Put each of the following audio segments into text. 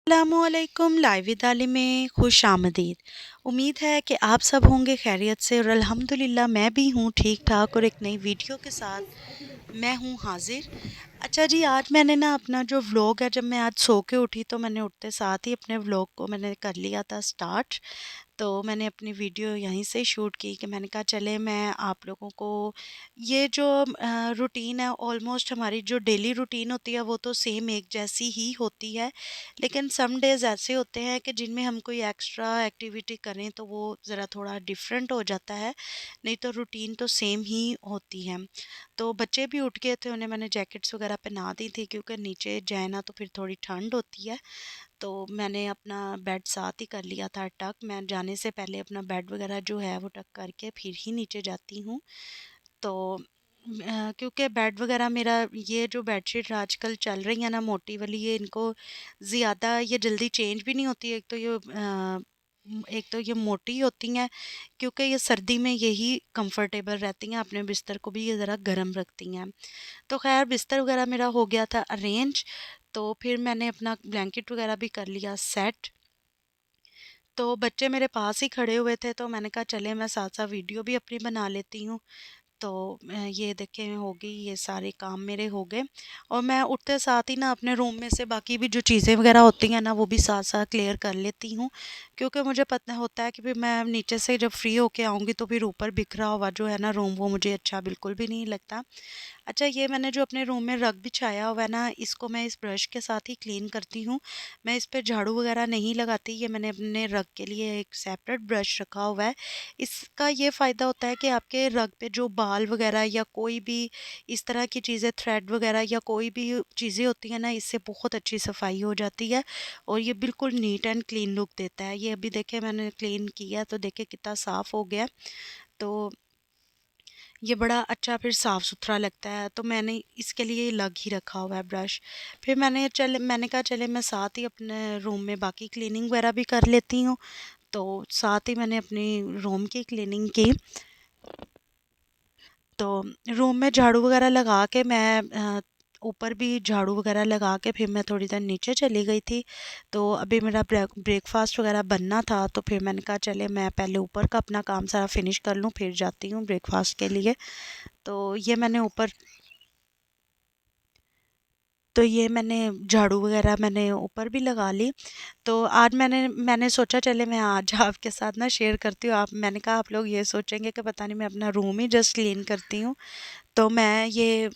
अस्सलामुअलैकुम लाइव विदाली में खुश आमदीद। उम्मीद है कि आप सब होंगे खैरियत से और अल्हम्दुलिल्लाह मैं भी हूँ ठीक ठाक और एक नई वीडियो के साथ मैं हूँ हाजिर। अच्छा जी, आज मैंने ना अपना जो व्लॉग है, जब मैं आज सो के उठी तो मैंने उठते साथ ही अपने व्लॉग को मैंने कर लिया था स्टार्ट। तो मैंने अपनी वीडियो यहीं से शूट की कि मैंने कहा चले मैं आप लोगों को ये जो रूटीन है, ऑलमोस्ट हमारी जो डेली रूटीन होती है वो तो सेम एक जैसी ही होती है, लेकिन सम डेज़ ऐसे होते हैं कि जिनमें हम कोई एक्स्ट्रा एक्टिविटी करें तो वो ज़रा थोड़ा डिफरेंट हो जाता है, नहीं तो रूटीन तो सेम ही होती है। तो बच्चे भी उठ गए थे, उन्हें मैंने जैकेट्स वगैरह पहना दी थी क्योंकि नीचे जाए ना तो फिर थोड़ी ठंड होती है। तो मैंने अपना बेड साथ ही कर लिया था टक। मैं जाने से पहले अपना बेड वगैरह जो है वो टक करके फिर ही नीचे जाती हूँ। तो क्योंकि बेड वगैरह मेरा, ये जो बेडशीट आजकल चल रही है ना मोटी वाली, ये इनको ज़्यादा ये जल्दी चेंज भी नहीं होती। एक तो ये मोटी होती हैं, क्योंकि ये सर्दी में यही कंफर्टेबल रहती हैं, अपने बिस्तर को भी ये ज़रा गर्म रखती हैं। तो ख़ैर बिस्तर वगैरह मेरा हो गया था अरेंज। तो फिर मैंने अपना ब्लैंकेट वगैरह भी कर लिया सेट। तो बच्चे मेरे पास ही खड़े हुए थे तो मैंने कहा चले मैं साथ साथ वीडियो भी अपनी बना लेती हूँ। तो ये देखें हो गई, ये सारे काम मेरे हो गए। और मैं उठते साथ ही ना अपने रूम में से बाकी भी जो चीज़ें वगैरह होती हैं ना वो भी साथ साथ क्लियर कर लेती हूँ, क्योंकि मुझे पता होता है कि फिर मैं नीचे से जब फ्री होके आऊँगी तो फिर ऊपर बिखरा हुआ जो है ना रूम, वो मुझे अच्छा बिल्कुल भी नहीं लगता। अच्छा, ये मैंने जो अपने रूम में रग बिछाया हुआ है ना, इसको मैं इस ब्रश के साथ ही क्लीन करती हूँ। मैं इस पे झाड़ू वगैरह नहीं लगाती। ये मैंने अपने रग के लिए एक सेपरेट ब्रश रखा हुआ है। इसका ये फ़ायदा होता है कि आपके रग पे जो बाल वगैरह या कोई भी इस तरह की चीज़ें, थ्रेड वगैरह या कोई भी चीज़ें होती हैं ना, इससे बहुत अच्छी सफाई हो जाती है और ये बिल्कुल नीट एंड क्लीन लुक देता है। ये अभी देखे मैंने क्लीन किया तो देखे कितना साफ़ हो गया। तो ये बड़ा अच्छा फिर साफ़ सुथरा लगता है, तो मैंने इसके लिए अलग ही रखा हुआ है ब्रश। फिर मैंने कहा चले मैं साथ ही अपने रूम में बाकी क्लीनिंग वगैरह भी कर लेती हूँ। तो साथ ही मैंने अपनी रूम की क्लीनिंग की। तो रूम में झाड़ू वगैरह लगा के मैं ऊपर भी झाड़ू वगैरह लगा के फिर मैं थोड़ी देर नीचे चली गई थी। तो अभी मेरा ब्रेकफास्ट वगैरह बनना था, तो फिर मैंने कहा चले मैं पहले ऊपर का अपना काम सारा फिनिश कर लूँ फिर जाती हूँ ब्रेकफास्ट के लिए। तो ये मैंने झाड़ू वगैरह मैंने ऊपर भी लगा ली। तो आज मैंने सोचा चले मैं आज आपके साथ ना शेयर करती हूँ। आप मैंने कहा आप लोग ये सोचेंगे कि पता नहीं मैं अपना रूम ही जस्ट क्लीन करती हूँ। तो मैं ये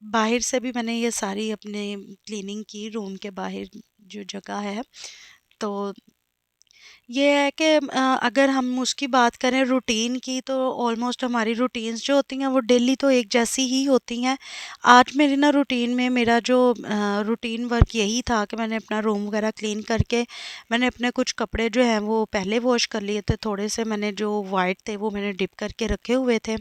बाहर से भी मैंने ये सारी अपने क्लीनिंग की, रूम के बाहर जो जगह है। तो ये है कि अगर हम उसकी बात करें रूटीन की, तो ऑलमोस्ट हमारी रूटीन्स जो होती हैं वो डेली तो एक जैसी ही होती हैं। आज मेरी ना रूटीन में मेरा जो रूटीन वर्क यही था कि मैंने अपना रूम वगैरह क्लीन करके मैंने अपने कुछ कपड़े जो हैं वो पहले वॉश कर लिए थे। थोड़े से मैंने जो वाइट थे वो मैंने डिप करके रखे हुए थे।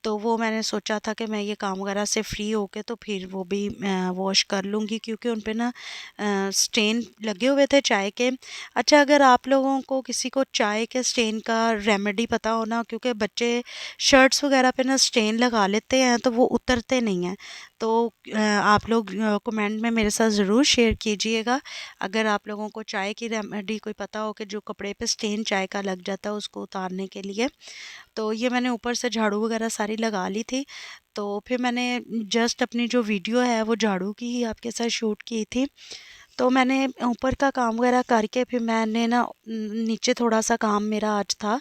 तो वो मैंने सोचा था कि मैं ये काम वगैरह से फ्री होके तो फिर वो भी वॉश कर लूँगी, क्योंकि उन पे ना स्टेन लगे हुए थे चाय के। अच्छा, अगर आप लोगों को किसी को चाय के स्टेन का रेमेडी पता हो ना, क्योंकि बच्चे शर्ट्स वगैरह पे ना स्टेन लगा लेते हैं तो वो उतरते नहीं हैं। तो आप लोग कमेंट में मेरे साथ ज़रूर शेयर कीजिएगा अगर आप लोगों को चाय की रेमेडी कोई पता हो कि जो कपड़े पे स्टेन चाय का लग जाता है उसको उतारने के लिए। तो ये मैंने ऊपर से झाड़ू वगैरह सारी लगा ली थी। तो फिर मैंने जस्ट अपनी जो वीडियो है वो झाड़ू की ही आपके साथ शूट की थी। तो मैंने ऊपर का काम वगैरह करके फिर मैंने ना नीचे थोड़ा सा काम मेरा आज था।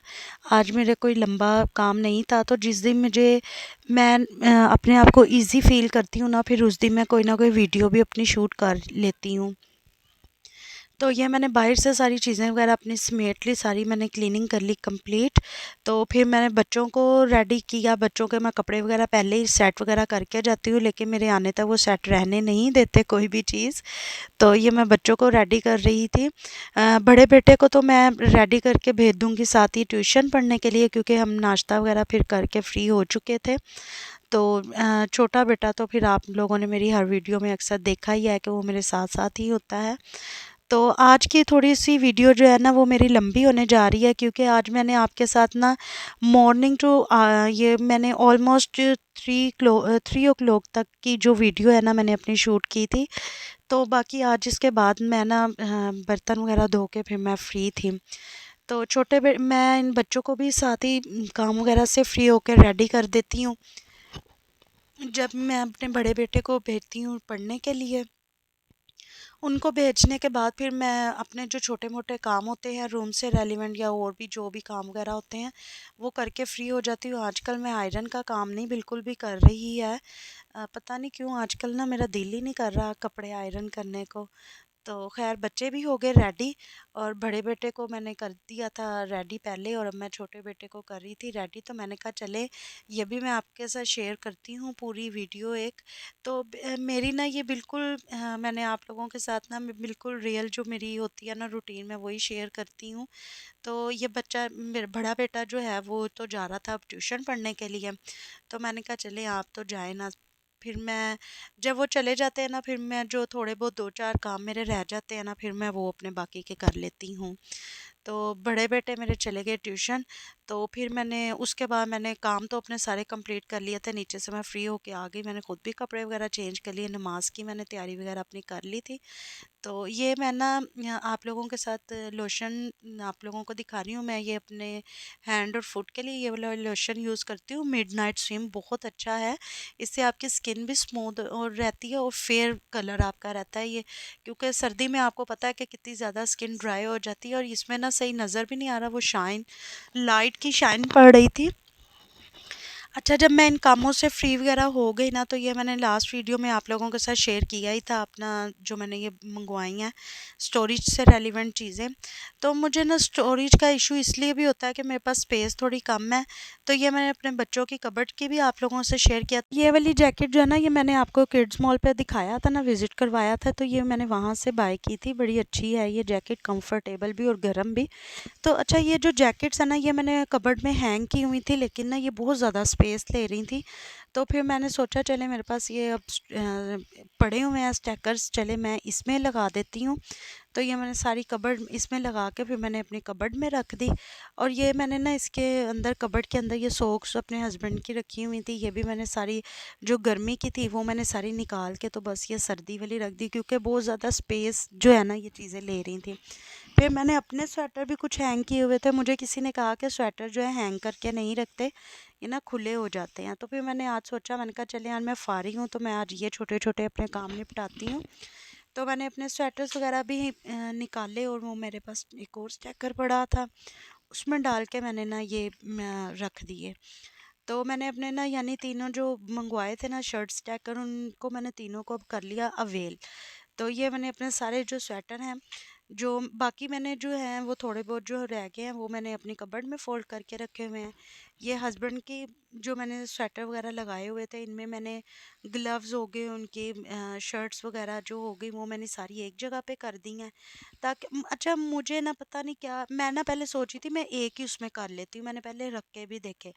आज मेरे कोई लंबा काम नहीं था, तो जिस दिन मैं अपने आप को ईज़ी फ़ील करती हूँ ना, फिर उस दिन मैं कोई ना कोई वीडियो भी अपनी शूट कर लेती हूँ। तो ये मैंने बाहर से सारी चीज़ें वगैरह अपनी समेट ली, सारी मैंने क्लीनिंग कर ली कंप्लीट। तो फिर मैंने बच्चों को रेडी किया। बच्चों के मैं कपड़े वगैरह पहले ही सेट वगैरह करके जाती हूँ, लेकिन मेरे आने तक वो सेट रहने नहीं देते कोई भी चीज़। तो ये मैं बच्चों को रेडी कर रही थी। बड़े बेटे को तो मैं रेडी करके भेज दूँगी साथ ही ट्यूशन पढ़ने के लिए, क्योंकि हम नाश्ता वगैरह फिर करके फ्री हो चुके थे। तो छोटा बेटा तो फिर आप लोगों ने मेरी हर वीडियो में अक्सर देखा ही है कि वो मेरे साथ साथ ही होता है। तो आज की थोड़ी-सी वीडियो जो है ना वो मेरी लंबी होने जा रही है, क्योंकि आज मैंने आपके साथ ना मॉर्निंग टू ये मैंने ऑलमोस्ट 3 ओ क्लॉक तक की जो वीडियो है ना मैंने अपनी शूट की थी। तो बाकी आज इसके बाद मैं ना बर्तन वगैरह धो के फिर मैं फ्री थी। तो मैं इन बच्चों को भी साथ ही काम वगैरह से फ्री होकर रेडी कर देती हूँ। जब मैं अपने बड़े बेटे को भेजती हूँ पढ़ने के लिए, उनको भेजने के बाद फिर मैं अपने जो छोटे मोटे काम होते हैं रूम से रेलिवेंट या और भी जो भी काम वगैरह होते हैं वो करके फ्री हो जाती हूँ। आजकल मैं आयरन का काम नहीं बिल्कुल भी कर रही है। पता नहीं क्यों आजकल ना मेरा दिल ही नहीं कर रहा कपड़े आयरन करने को। तो खैर बच्चे भी हो गए रेडी, और बड़े बेटे को मैंने कर दिया था रेडी पहले, और अब मैं छोटे बेटे को कर रही थी रेडी। तो मैंने कहा चले ये भी मैं आपके साथ शेयर करती हूँ पूरी वीडियो एक। तो मेरी ना ये बिल्कुल मैंने आप लोगों के साथ ना मैं बिल्कुल रियल जो मेरी होती है ना रूटीन में वही शेयर करती हूँ। तो ये बच्चा मेरा बड़ा बेटा जो है वो तो जा रहा था अब ट्यूशन पढ़ने के लिए। तो मैंने कहा चले आप तो जाए ना। फिर मैं जब वो चले जाते हैं ना फिर मैं जो थोड़े बहुत दो चार काम मेरे रह जाते हैं ना फिर मैं वो अपने बाकी के कर लेती हूँ। तो बड़े बेटे मेरे चले गए ट्यूशन। तो फिर मैंने उसके बाद मैंने काम तो अपने सारे कंप्लीट कर लिए थे, नीचे से मैं फ्री होके आ गई। मैंने खुद भी कपड़े वगैरह चेंज कर लिए, नमाज की मैंने तैयारी वगैरह अपनी कर ली थी। तो ये मैं ना आप लोगों के साथ लोशन आप लोगों को दिखा रही हूँ। मैं ये अपने हैंड और फुट के लिए ये वाला लोशन यूज़ करती हूँ, मिडनाइट स्विम, बहुत अच्छा है। इससे आपकी स्किन भी स्मूथ और रहती है और फेयर कलर आपका रहता है ये। क्योंकि सर्दी में आपको पता है कि कितनी ज़्यादा स्किन ड्राई हो जाती है, और इसमें ना सही नज़र भी नहीं आ रहा, वो शाइन लाइट की शाइन पड़ रही थी। अच्छा, जब मैं इन कामों से फ्री वगैरह हो गई ना तो ये मैंने लास्ट वीडियो में आप लोगों के साथ शेयर किया ही था अपना जो मैंने ये मंगवाई हैं स्टोरेज से रेलिवेंट चीज़ें। तो मुझे ना स्टोरेज का इशू इसलिए भी होता है कि मेरे पास स्पेस थोड़ी कम है। तो ये मैंने अपने बच्चों की कबर्ड की भी आप लोगों से शेयर किया। ये वाली जैकेट जो है ना ये मैंने आपको किड्स मॉल पे दिखाया था ना, विजिट करवाया था, तो ये मैंने वहाँ से बाय की थी। बड़ी अच्छी है ये जैकेट, कंफर्टेबल भी और गर्म भी। तो अच्छा, ये जो जैकेट्स है ना ये मैंने कबर्ड में हैंग की हुई थी, लेकिन ना ये बहुत ज़्यादा स्पेस ले रही थी। तो फिर मैंने सोचा चले मेरे पास ये अब पड़े हुए हैं स्टैकर्स, चले मैं इसमें लगा देती हूँ। तो ये मैंने सारी कबर्ड इसमें लगा के फिर मैंने अपनी कबर्ड में रख दी। और ये मैंने ना इसके अंदर कबर्ड के अंदर ये सॉक्स अपने हस्बैंड की रखी हुई थी, ये भी मैंने सारी जो गर्मी की थी वो मैंने सारी निकाल के तो बस ये सर्दी वाली रख दी, क्योंकि बहुत ज़्यादा स्पेस जो है ना ये चीज़ें ले रही थी। फिर मैंने अपने स्वेटर भी कुछ हैंग किए हुए थे। मुझे किसी ने कहा कि स्वेटर जो है हैंग करके नहीं रखते, ये ना खुले हो जाते हैं। तो फिर मैंने आज सोचा, मैंने कहा चले यार मैं फारिग हूँ तो मैं आज ये छोटे छोटे अपने काम निपटाती हूँ। तो मैंने अपने स्वेटर्स वगैरह भी निकाले, और वो मेरे पास एक और स्टैकर पड़ा था उसमें डाल के मैंने ना ये रख दिए। तो मैंने अपने ना यानी तीनों जो मंगवाए थे ना शर्ट स्टैकर, उनको मैंने तीनों को अब कर लिया अवेल। तो ये मैंने अपने सारे जो स्वेटर हैं, जो बाकी मैंने जो हैं वो थोड़े बहुत जो रह गए हैं वो मैंने अपनी कबर्ड में फ़ोल्ड करके रखे हुए हैं। ये हस्बैंड की जो मैंने स्वेटर वगैरह लगाए हुए थे इनमें मैंने ग्लव्स हो गए उनकी, शर्ट्स वगैरह जो हो गई वो मैंने सारी एक जगह पे कर दी हैं। ताकि अच्छा, मुझे ना पता नहीं क्या, मैं ना पहले सोची थी मैं एक ही उसमें कर लेती हूँ, मैंने पहले रख के भी देखे,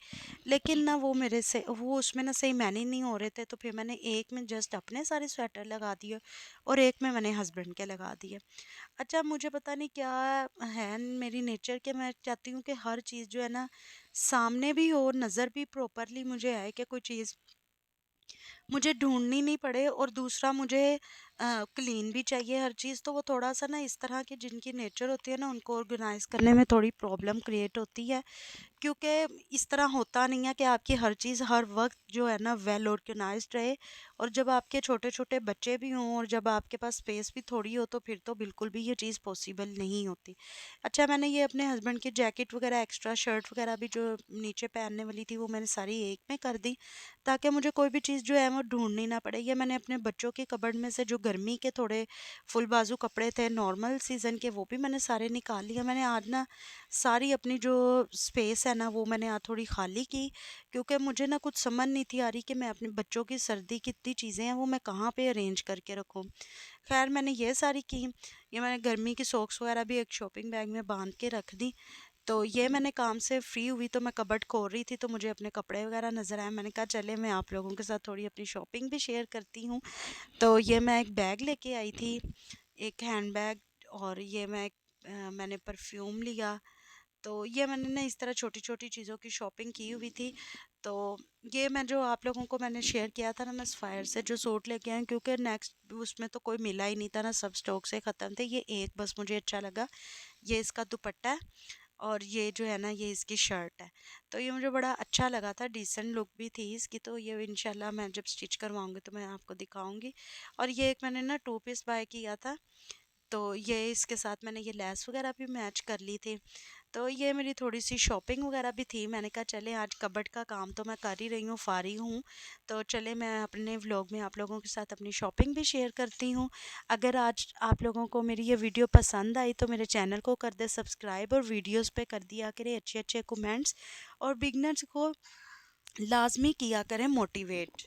लेकिन ना वो मेरे से वो उसमें ना सही मैनेज नहीं हो रहे थे। तो फिर मैंने एक में जस्ट अपने सारे स्वेटर लगा दिए और एक में मैंने हस्बैंड के लगा दिए। अच्छा, मुझे पता नहीं क्या है मेरी नेचर के, मैं चाहती हूँ कि हर चीज़ जो है ना सामने भी हो, नज़र भी प्रॉपरली मुझे आए, कि कोई चीज़ मुझे ढूँढनी नहीं पड़े, और दूसरा मुझे क्लीन भी चाहिए हर चीज़। तो वो थोड़ा-सा ना इस तरह की जिनकी नेचर होती है ना उनको ऑर्गेनाइज़ करने में थोड़ी प्रॉब्लम क्रिएट होती है। क्योंकि इस तरह होता नहीं है कि आपकी हर चीज़ हर वक्त जो है ना वेल ऑर्गेनाइज्ड रहे, और जब आपके छोटे छोटे बच्चे भी हों और जब आपके पास स्पेस भी थोड़ी हो तो फिर तो बिल्कुल भी ये चीज़ पॉसिबल नहीं होती। अच्छा, मैंने ये अपने हस्बैंड की जैकेट वगैरह एक्स्ट्रा शर्ट वगैरह भी जो नीचे पहनने वाली थी वो मैंने सारी एक में कर दी, ताकि मुझे कोई भी चीज़ जो है वो ढूंढनी ना पड़े। ये मैंने अपने बच्चों की कबर्ड में से जो गर्मी के थोड़े फुल बाजू कपड़े थे नॉर्मल सीज़न के वो भी मैंने सारे निकाल लिए। मैंने आज ना सारी अपनी जो स्पेस है ना वो मैंने आज थोड़ी खाली की, क्योंकि मुझे ना कुछ समझ नहीं थी आ रही कि मैं अपने बच्चों की सर्दी की इतनी चीज़ें हैं वो मैं कहाँ पे अरेंज करके रखूँ। खैर मैंने ये सारी की। ये मैंने गर्मी की सॉक्स वगैरह भी एक शॉपिंग बैग में बांध के रख दी। तो ये मैंने काम से फ्री हुई तो मैं कबर्ड खोल रही थी तो मुझे अपने कपड़े वगैरह नज़र आए। मैंने कहा चले मैं आप लोगों के साथ थोड़ी अपनी शॉपिंग भी शेयर करती हूँ। तो ये मैं एक बैग लेके आई थी, एक हैंड बैग, और ये मैंने परफ्यूम लिया। तो ये मैंने ना इस तरह छोटी छोटी चीज़ों की शॉपिंग की हुई थी। तो तो ये मैं जो आप लोगों को मैंने शेयर किया था ना, मैं सफ़ायर से जो सूट लेके आई, क्योंकि नेक्स्ट उसमें तो कोई मिला ही नहीं था ना, सब स्टॉक से ख़त्म थे। ये एक बस मुझे अच्छा लगा, ये इसका दुपट्टा है और ये जो है ना ये इसकी शर्ट है। तो ये मुझे बड़ा अच्छा लगा था, डिसेंट लुक भी थी इसकी। तो ये इंशाल्लाह मैं जब स्टिच करवाऊंगी तो मैं आपको दिखाऊंगी। और ये एक मैंने ना 2 पीस बाय किया था, तो ये इसके साथ मैंने ये लेस वगैरह भी मैच कर ली थी। तो ये मेरी थोड़ी सी शॉपिंग वगैरह भी थी। मैंने कहा चले आज कबर्ड का काम तो मैं कर ही रही हूँ, फारिग हूँ, तो चले मैं अपने व्लॉग में आप लोगों के साथ अपनी शॉपिंग भी शेयर करती हूँ। अगर आज आप लोगों को मेरी ये वीडियो पसंद आई तो मेरे चैनल को कर दे सब्सक्राइब, और वीडियोस पे कर दिया करें अच्छे अच्छे कमेंट्स, और बिगनर्स को लाजमी किया करें मोटिवेट।